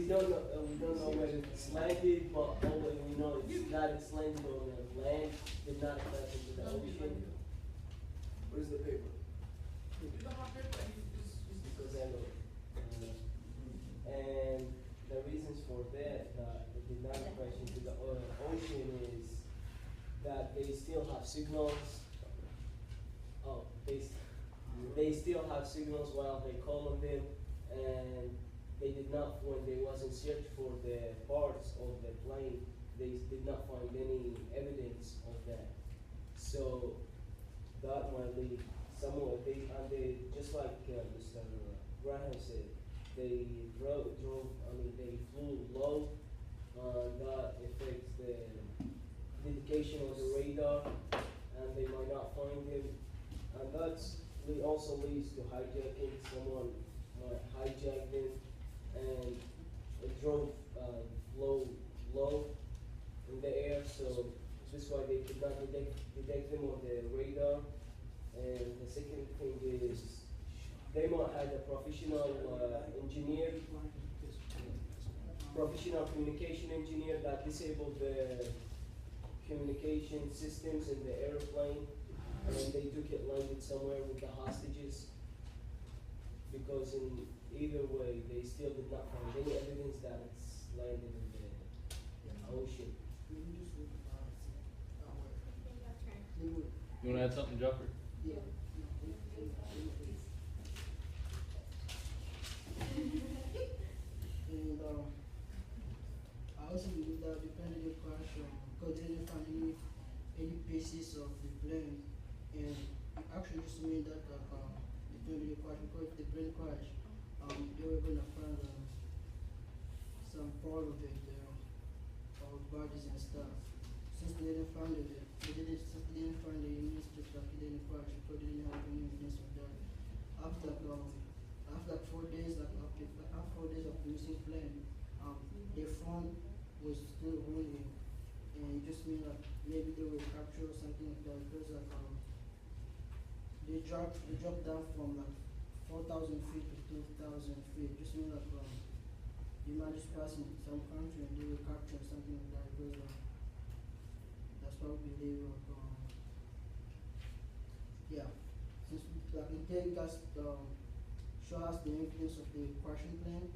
we don't know whether it's landed, but all we know it's that it's landed on the land, did not crash into the ocean. Where's the paper? Because I know. And the reasons for that, it did not crash into the ocean is that they still have signals. Oh, they still have signals while they call on them, and they did not, when they was in search for the parts of the plane, they did not find any evidence of that. So that might lead somewhere, they just like Mr. Graham said, they they flew low, that affects the indication of the radar, and they might not find him. And also leads to hijacking. Someone might hijack them, and it drove low in the air, so this is why they could not detect them on the radar. And the second thing is they might have a professional engineer, professional communication engineer that disabled the communication systems in the airplane, and they took it, landed somewhere with the hostages, because in either way they still did not find any evidence that it's landed in the ocean. You wanna add something, Joffrey? Yeah. And I also believe that depending on the crash, because they didn't find any pieces of the plane, and it actually just mean that depending on the crash, because the plane crash, they were gonna find some part of it, or bodies and stuff. Since they didn't find it, since they didn't find the evidence just like they didn't crash, because they didn't have any evidence of that. After 4 days, after 4 days of missing plane, their phone was still ringing, and it just mean like maybe they were captured or something like that, because they dropped down from like 4,000 feet to 2,000 feet. Just mean like they might just passing some country and they were captured or something like that, because that's what we believe. Yeah, since like until you guys show us the evidence of the crashing plane,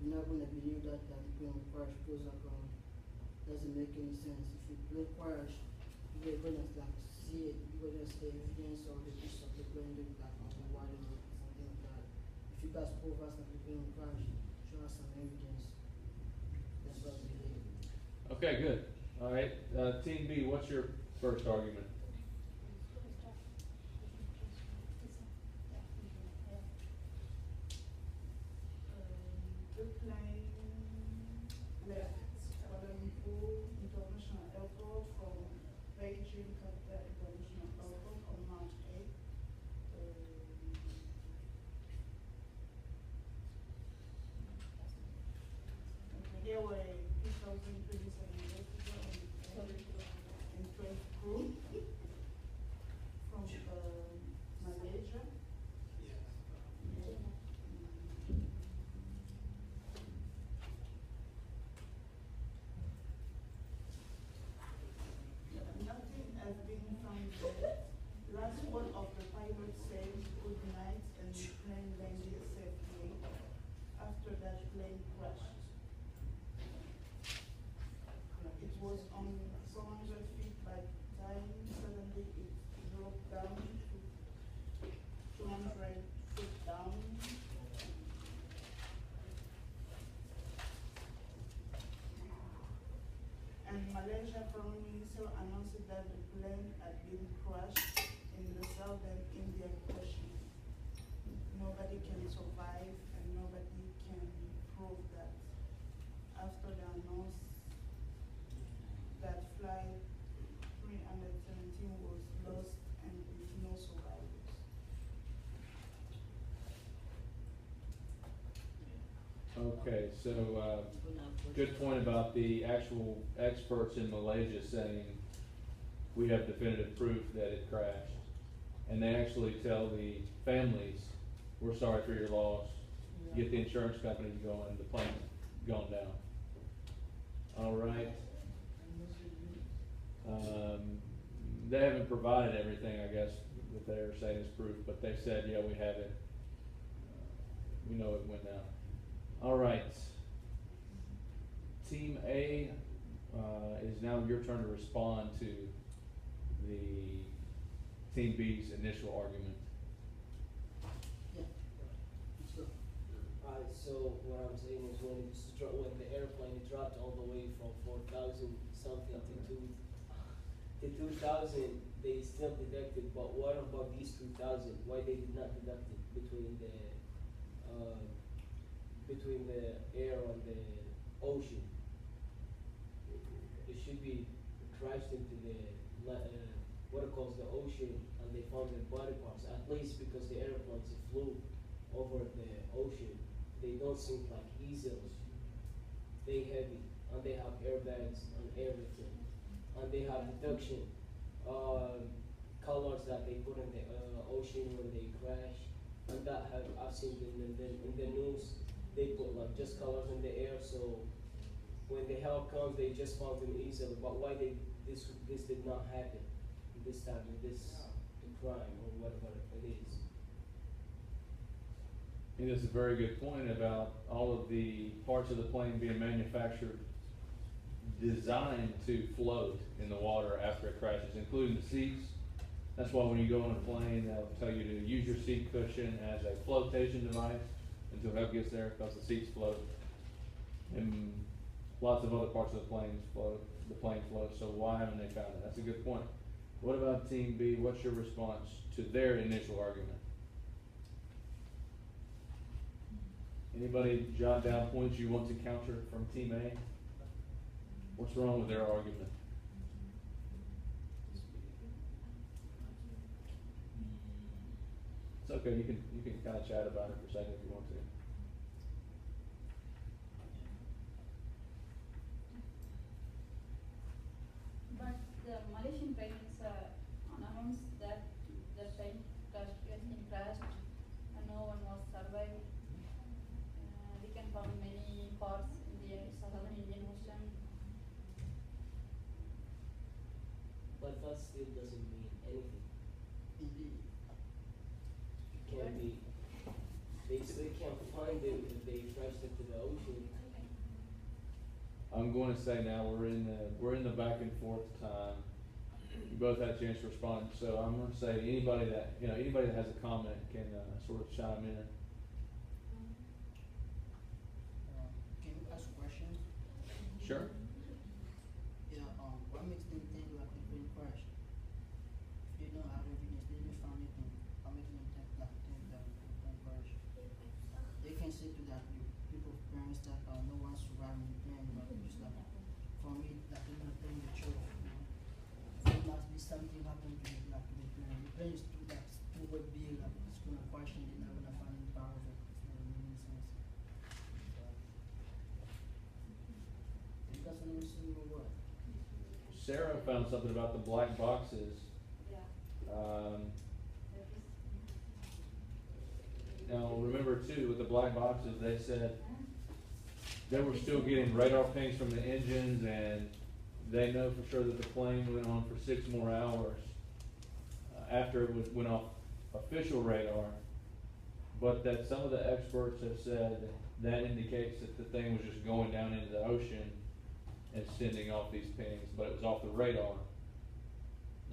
we're not gonna believe that the plane will crash, because doesn't make any sense. If the plane crash, you're gonna like see it, you're gonna see evidence of the piece of the plane like on the water or something like that. If you guys prove us that the plane will crash, show us some evidence. That's what we believe. Okay, good. All right, Team B, what's your first argument? The plane left Kuala Lumpur International Airport from Beijing Capital International Airport on March 8th. There were 2,027 and 12 crew from Malaysia. Nothing has been found yet. Last word of the pilot said good night, and the plane landed safely. After that, plane crashed. It was on 400 feet by time. Suddenly it dropped down to 200 feet down. And Malaysia Prime Minister announced that the plane had been crashed in the southern Indian Ocean. Nobody can survive, and nobody can prove that. After the announcement that flight 317 was lost and with no survivors. Okay, so good point about the actual experts in Malaysia saying we have definitive proof that it crashed. And they actually tell the families, we're sorry for your loss, get the insurance company to go on the plane. gone down. All right. They haven't provided everything, I guess, that they're saying is proof, but they said, yeah, we have it. We know it went down. All right. Team A, is now your turn to respond to the Team B's initial argument. Yeah. Let's go. Alright, so what I'm saying is when the airplane dropped all the way from 4,000 something to 2,000, they still deducted, but what about these 2,000? Why they did not deduct it between the air and the ocean? It should be crashed into the what it calls the ocean, and they found the body parts. At least because the airplanes flew over the ocean, they don't sink like easels. They heavy, and they have airbags and everything, and they have deduction colors that they put in the ocean when they crash, and that I've seen in the news. They put like just colors in the air, so when the help comes, they just found them easily. But why this did not happen this time with this crime or whatever it is? I think that's a very good point about all of the parts of the plane being manufactured, designed to float in the water after it crashes, including the seats. That's why when you go on a plane, they'll tell you to use your seat cushion as a flotation device until help gets there, because the seats float. And lots of other parts of the plane floats, so why haven't they found it? That's a good point. What about Team B? What's your response to their initial argument? Anybody jot down points you want to counter from Team A? What's wrong with their argument? It's okay, you can kind of chat about it for a second if you want to. But the Malaysian trains announced that the train has been crashed and no one was survived. We can find many parts in the southern Indian Ocean. But that still doesn't mean anything. Indeed. It can't be. They still can't find it if they crashed into the ocean. I'm going to say now we're in the back and forth time. You both had a chance to respond, so I'm going to say anybody that has a comment can sort of chime in. Can you ask a question? Sure. Yeah, what makes them think like the plane crashed? If they don't have evidence, they didn't find anything. What makes them think that the plane crashed? They can say to that people parents that no one survived in the plane, but just like for me, that they're not telling the truth. There must be something happened to the plane. The plane is too big, like it's gonna crash and they're not gonna find any part of it. It's not really making sense. You got something to say or what? Sarah found something about the black boxes. Yeah. Now remember too, with the black boxes, they said they were still getting radar pings from the engines, and they know for sure that the plane went on for 6 more hours after it went off official radar, but that some of the experts have said that indicates that the thing was just going down into the ocean and sending off these pings, but it was off the radar.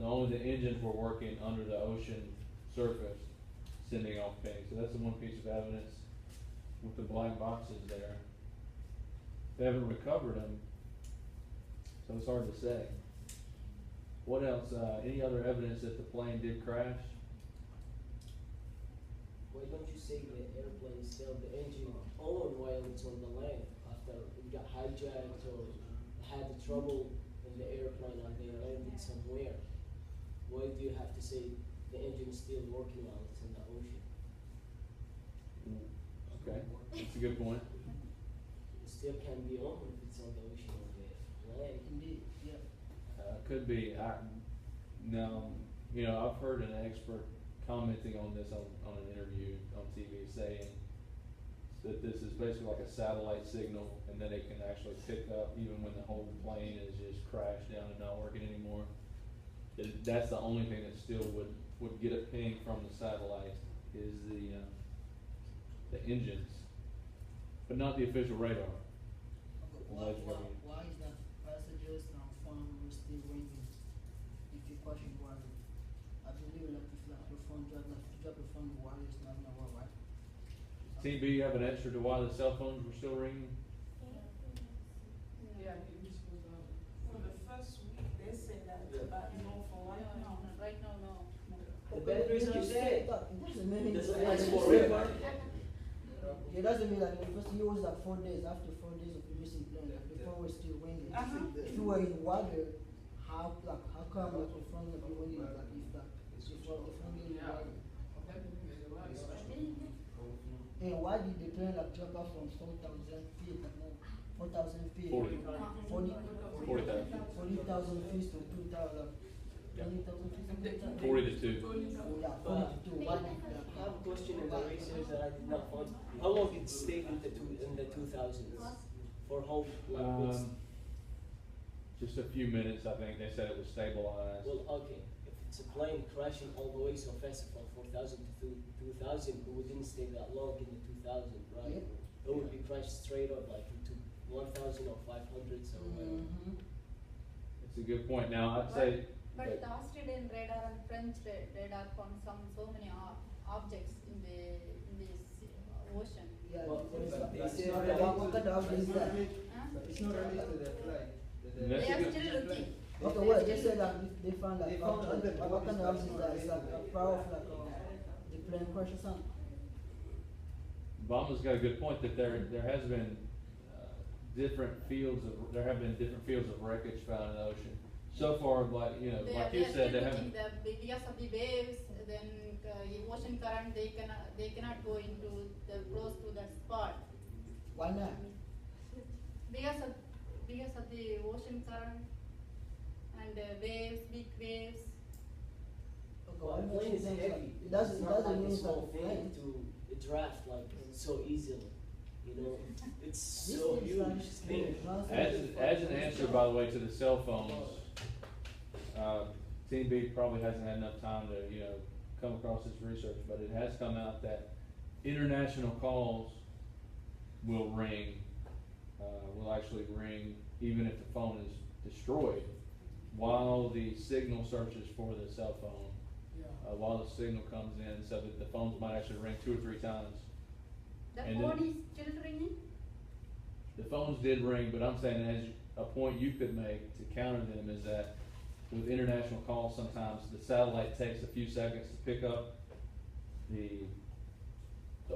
Only the engines were working under the ocean surface, sending off pings. So that's the one piece of evidence with the black boxes there. They haven't recovered them, so it's hard to say. What else? Any other evidence that the plane did crash? Why don't you say the airplane still the engine on while it's on the land after it got hijacked or had trouble in the airplane and they landed somewhere? Why do you have to say the engine is still working while it's in the ocean? Okay, that's a good point. It still can be on if it's on the ocean or the land. Indeed, yeah. Could be. Now, I've heard an expert commenting on this on an interview on TV saying that this is basically like a satellite signal, and then it can actually pick up even when the whole plane is just crashed down and not working anymore. That's the only thing that still would get a ping from the satellite is the engines, but not the official radar. Why is that passengers phone will still ringing if you question wireless? I believe like if like your phone drop your phone wireless not gonna work, right? TB, you have an extra to why the cell phones were still ringing? Yeah, for the first week, they said that, but no, for right now. Right now, no. The batteries are dead. It doesn't mean Doesn't that last it's forever. It doesn't mean that the first you was like 4 days after 4 days of missing plan, like the phone was still ringing. If you were in water, how come like your phone would be ringing like if your phone in water? And why did the plane like jump off from 4,000 feet? Like, no, 4,000 feet. 40,000. 40,000 feet to 2,000. 20,000 feet. 40 to 2. Yeah, 40 to 2. Why did that? I have a question in the research that I did not find. How long did it stay in the 2000s? For how long? Just a few minutes, I think. They said it was stabilized. Well, okay. If it's a plane crashing all the way so fast from 4,000 to 2,000, it wouldn't stay that long in the 2000, right? Yep. It would be crashed straight up like into 1,000 or 500 somewhere. It's a good point. Now, I'd say. But the Australian radar and French radar found so many objects in the ocean. Yeah, Well, they it's say not that what kind of object is that? Huh? It's not related to the flight. That's They a are good- still looking. Okay, well, they said that they found like They found under what kind of bodies object is that? It's like a power of like the plane crash or something. Obama's got a good point that there has been different fields of wreckage found in the ocean. So far, like you know, like you said, they haven't. Because of the waves, then ocean current, they cannot go into close to that spot. Why not? Because of the ocean current and waves, big waves. Okay, Well, a what plane makes is you think heavy. it doesn't It's not like mean a it's small like a thing plane. to draft like so easily. You know, it's This so is huge like- thing. As an answer, by the way, to the cell phones, Team B probably hasn't had enough time to come across this research, but it has come out that international calls will actually ring even if the phone is destroyed, while the signal searches for the cell phone. While the signal comes in, so that the phones might actually ring 2 or 3 times. The And phone then- is still ringing? The phones did ring, but I'm saying as a point you could make to counter them is that with international calls, sometimes the satellite takes a few seconds to pick up the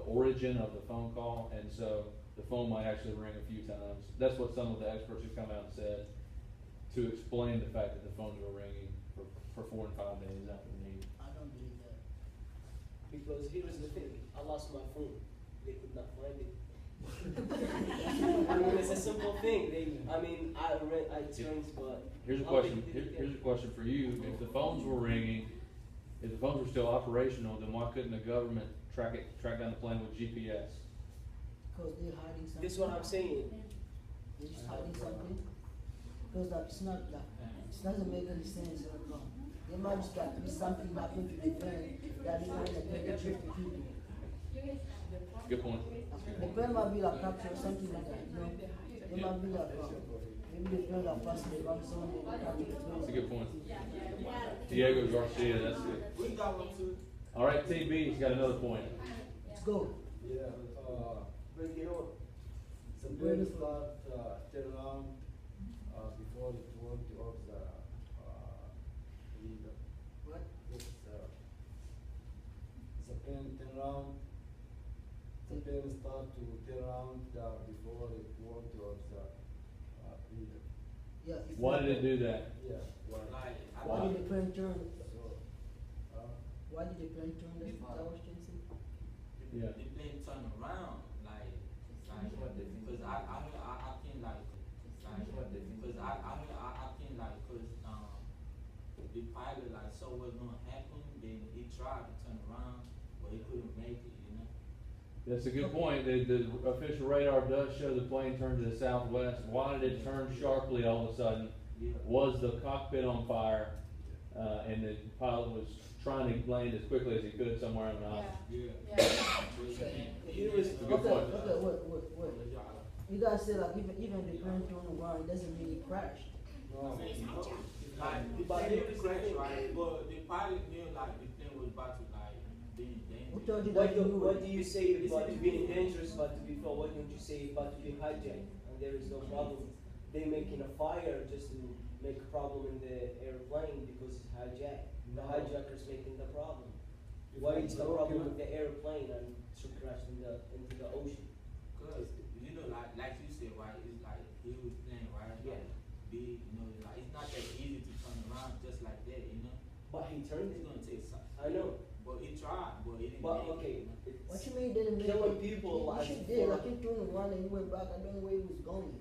origin of the phone call, and so the phone might actually ring a few times. That's what some of the experts have come out and said to explain the fact that the phones were ringing for 4 and 5 days after the need. I don't believe that. Because here's the thing, I lost my phone. They could not find it. I mean, it's a simple thing. I turned, but Here's a how question. big did it Here's a get? question for you. If the phones were ringing, if the phones were still operational, then why couldn't the government track down the plane with GPS? Because they're hiding something. This is what I'm saying. They're just hiding something. Because like, it's not like, it doesn't make any sense. There might just like be something happening to the plane that is not like make a trip to people. Good point. The plane might be like captured or something like that, you know? It might be like, maybe the plane like passing the wrong zone and they capture the plane. That's a good point. Diego Garcia, that's good. We got one too. All right, TB's got another point. Let's go. Yeah, Bring it on. the plane start turn around before the 20 of the leader. What? It's, the plane turn around. The plane start to turn around before the 20 of the leader. Yeah. if Why not- did it do that? Yeah. Why did the plane turn? So, Why did the plane turn? That's what I was trying to say. Yeah. The plane turn around, because I can the pilot saw what's gonna happen, then he tried to turn around, but he couldn't make it, That's a good point. The official radar does show the plane turned to the southwest. Why did it turn sharply all of a sudden? Yeah. Was the cockpit on fire, and the pilot was trying to land as quickly as he could somewhere on the island? Yeah. Yeah. He was, It's a good Okay, point. okay, wait. You guys say like even the plane turned around, it doesn't mean it crashed. No. Like, the But plane here's the crashed, thing. right? But the pilot knew like the plane was about to like be Who dangerous. told you that you knew what it? do you say about to being dangerous, but to be fair, what don't you say about to be hijacked? And there is no problem. They making a fire just to make a problem in the airplane because it's hijacked. The hijackers making the problem. Why is the problem with the airplane and to crash into the ocean? Cause you know, like you said, right? It's like he was playing, right? Yeah. Like, big, you know, like it's not that easy to turn around just like that, you know. But he turned It's it. gonna take some. I know. But he tried, but he didn't. But make it, okay, you know? What it's you mean didn't make killing it? people You like should did, like he turned around and he went back, I don't know where he was going.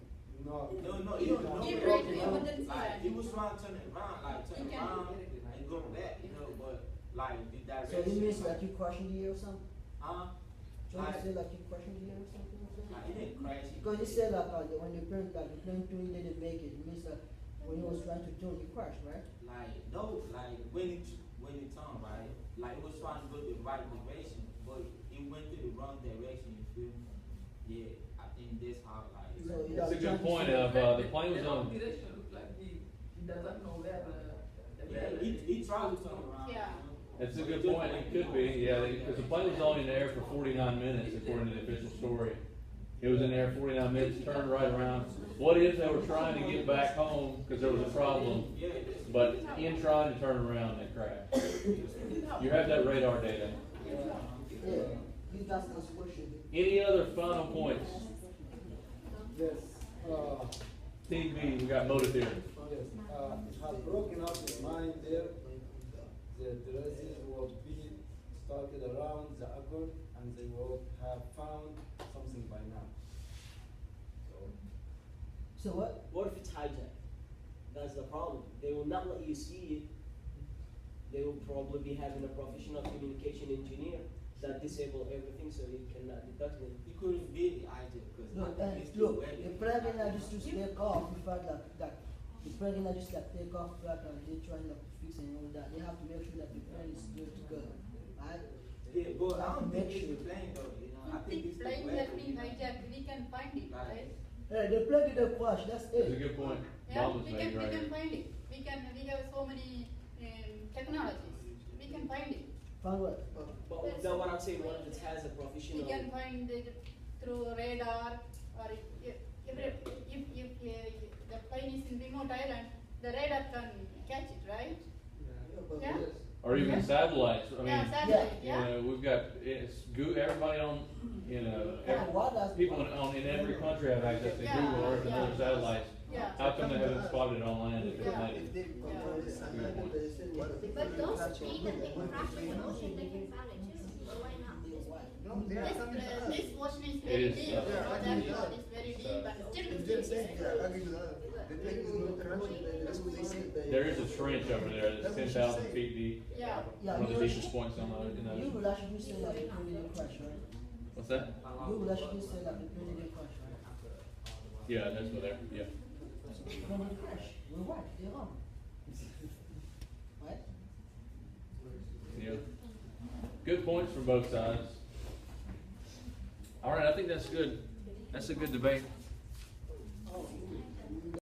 No. No, He you break know, the emergency like he light. was trying to turn it around, like turn You can- around and go back, you know. But like the So direction. it means like you crashing the air or something? So you Like- say like you crashing the air or something? Like he didn't crash. Because you said like when the plane turned didn't make it, it means that when he was trying to turn, he crashed, right? Like no, like when it turned, right, like it was trying to go the right direction, but it went to the wrong direction. You feel me? Yeah, I think that's how like. So you That's a are good trying to point say- of, the plane was on. Direction look like he doesn't know where the Yeah, he tried to turn around. Yeah. That's a good point, it could be, yeah, because the plane was only in the air for 49 minutes, according to the official story. It was in the air 49 minutes, turned right around. What if they were trying to get back home, because there was a problem, Yeah, but in trying to turn around, they crashed? You have that radar data. Yeah, you asked this question. Any other final points? Yes. Team B, we got motor theory. Yes. It has broken up his mind there. The dresses will be started around the agon and they will have found something by now. So what? What if it's hijacked? That's the problem. They will not let you see it. They will probably be having a professional communication engineer that disable everything so you cannot detect it. he couldn't be the idea because Look, it's still look, wet. the plane cannot just take off. In fact, that the plane cannot just like take off flat and they trying to fix and all that. They have to make sure that the plane is good to go, right? Yeah, but I don't think Make it's sure. the plane though. You know, I I think think it's the plane weather. has been hijacked, we can find it, right? Hey, the plane didn't crash. That's That's a it. good point. Yeah, Bob was we making can right find it. We have so many technologies. We can find it. Find what? But that's what I'm saying. What if it has a We professional? can find it through radar or if the plane is in remote island, the radar can catch it, right? Yeah? Or even satellites, I Yeah, mean, satellite, you yeah? know, we've got, everybody on, What does people in every country have access to Yeah, Google Earth and yeah. other satellites. Yeah. How come they haven't spotted it on land if it's Yeah. native? But those plane that they crash in the ocean, they can find it too. So why not this one? This ocean is It very is, deep, yeah. that road is very deep, but still it's There is a trench over there that's 10,000 feet deep, Yeah. Yeah, one of the you deepest points on the, you will actually say like the plane didn't crash, right? what's that? You will actually say like the plane didn't crash, right? Yeah, that's what they're, yeah. The plane didn't crash. We're right. They're wrong. Right? Yeah. Good points from both sides. All right, I think that's good. That's a good debate. Oh,